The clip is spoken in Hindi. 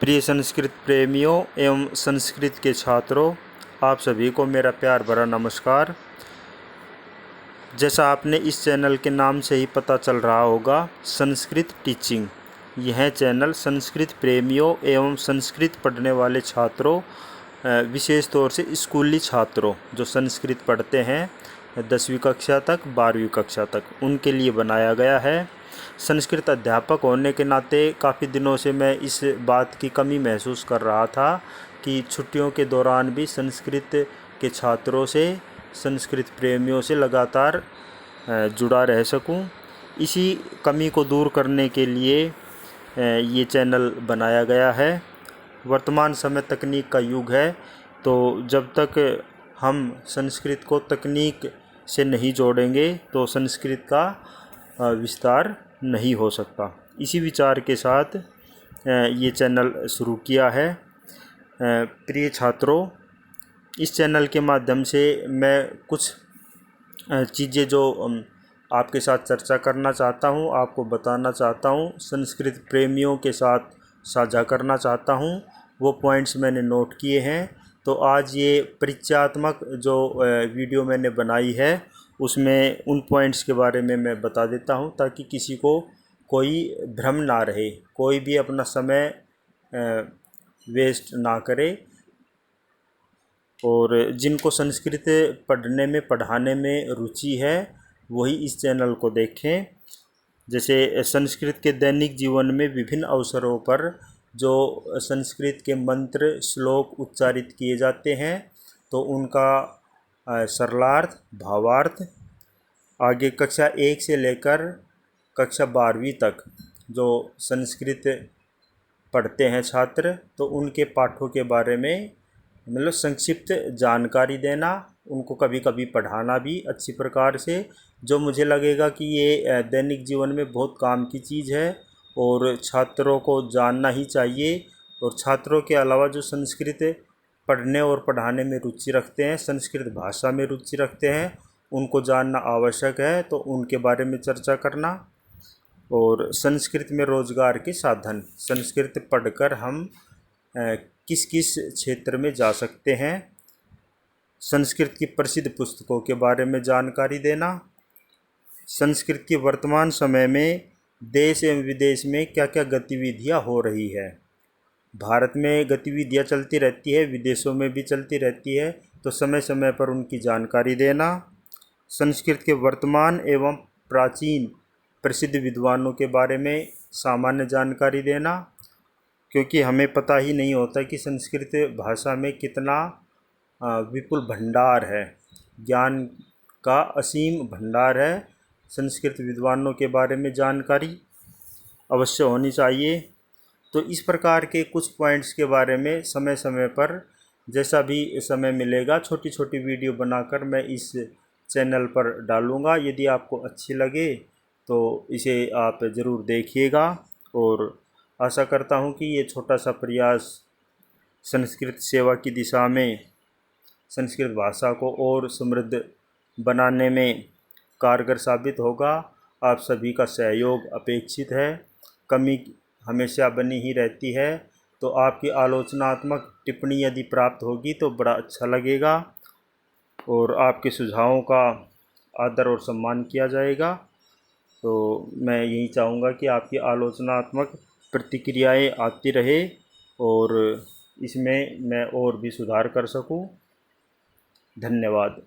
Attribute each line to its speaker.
Speaker 1: प्रिय संस्कृत प्रेमियों एवं संस्कृत के छात्रों, आप सभी को मेरा प्यार भरा नमस्कार। जैसा आपने इस चैनल के नाम से ही पता चल रहा होगा, संस्कृत टीचिंग, यह चैनल संस्कृत प्रेमियों एवं संस्कृत पढ़ने वाले छात्रों, विशेष तौर से स्कूली छात्रों जो संस्कृत पढ़ते हैं 10वीं कक्षा तक 12वीं कक्षा तक, उनके लिए बनाया गया है। संस्कृत अध्यापक होने के नाते काफ़ी दिनों से मैं इस बात की कमी महसूस कर रहा था कि छुट्टियों के दौरान भी संस्कृत के छात्रों से, संस्कृत प्रेमियों से लगातार जुड़ा रह सकूं। इसी कमी को दूर करने के लिए ये चैनल बनाया गया है। वर्तमान समय तकनीक का युग है, तो जब तक हम संस्कृत को तकनीक से नहीं जोड़ेंगे तो संस्कृत का विस्तार नहीं हो सकता। इसी विचार के साथ ये चैनल शुरू किया है। प्रिय छात्रों, इस चैनल के माध्यम से मैं कुछ चीज़ें जो आपके साथ चर्चा करना चाहता हूँ, आपको बताना चाहता हूँ, संस्कृत प्रेमियों के साथ साझा करना चाहता हूँ, वो पॉइंट्स मैंने नोट किए हैं। तो आज ये परिचयात्मक जो वीडियो मैंने बनाई है उसमें उन पॉइंट्स के बारे में मैं बता देता हूँ, ताकि किसी को कोई भ्रम ना रहे, कोई भी अपना समय वेस्ट ना करे। और जिनको संस्कृत पढ़ने में, पढ़ाने में रुचि है, वही इस चैनल को देखें। जैसे संस्कृत के दैनिक जीवन में विभिन्न अवसरों पर जो संस्कृत के मंत्र, श्लोक उच्चारित किए जाते हैं, तो उनका सरलार्थ, भावार्थ, आगे कक्षा 1 से लेकर कक्षा 12वीं तक जो संस्कृत पढ़ते हैं छात्र, तो उनके पाठों के बारे में मतलब संक्षिप्त जानकारी देना, उनको कभी कभी पढ़ाना भी अच्छी प्रकार से, जो मुझे लगेगा कि ये दैनिक जीवन में बहुत काम की चीज़ है और छात्रों को जानना ही चाहिए। और छात्रों के अलावा जो संस्कृत पढ़ने और पढ़ाने में रुचि रखते हैं, संस्कृत भाषा में रुचि रखते हैं, उनको जानना आवश्यक है। तो उनके बारे में चर्चा करना। और संस्कृत में रोजगार के साधन, संस्कृत पढ़कर हम किस किस क्षेत्र में जा सकते हैं, संस्कृत की प्रसिद्ध पुस्तकों के बारे में जानकारी देना, संस्कृत की वर्तमान समय में देश एवं विदेश में क्या क्या गतिविधियां हो रही है। भारत में गतिविधियां चलती रहती है, विदेशों में भी चलती रहती है, तो समय समय पर उनकी जानकारी देना। संस्कृत के वर्तमान एवं प्राचीन प्रसिद्ध विद्वानों के बारे में सामान्य जानकारी देना, क्योंकि हमें पता ही नहीं होता कि संस्कृत भाषा में कितना विपुल भंडार है, ज्ञान का असीम भंडार है। संस्कृत विद्वानों के बारे में जानकारी अवश्य होनी चाहिए। तो इस प्रकार के कुछ पॉइंट्स के बारे में समय समय पर, जैसा भी समय मिलेगा, छोटी छोटी वीडियो बनाकर मैं इस चैनल पर डालूँगा। यदि आपको अच्छी लगे तो इसे आप ज़रूर देखिएगा। और आशा करता हूँ कि ये छोटा सा प्रयास संस्कृत सेवा की दिशा में संस्कृत भाषा को और समृद्ध बनाने में कारगर साबित होगा। आप सभी का सहयोग अपेक्षित है। कमी हमेशा बनी ही रहती है, तो आपकी आलोचनात्मक टिप्पणी यदि प्राप्त होगी तो बड़ा अच्छा लगेगा और आपके सुझावों का आदर और सम्मान किया जाएगा। तो मैं यही चाहूँगा कि आपकी आलोचनात्मक प्रतिक्रियाएं आती रहे और इसमें मैं और भी सुधार कर सकूं। धन्यवाद।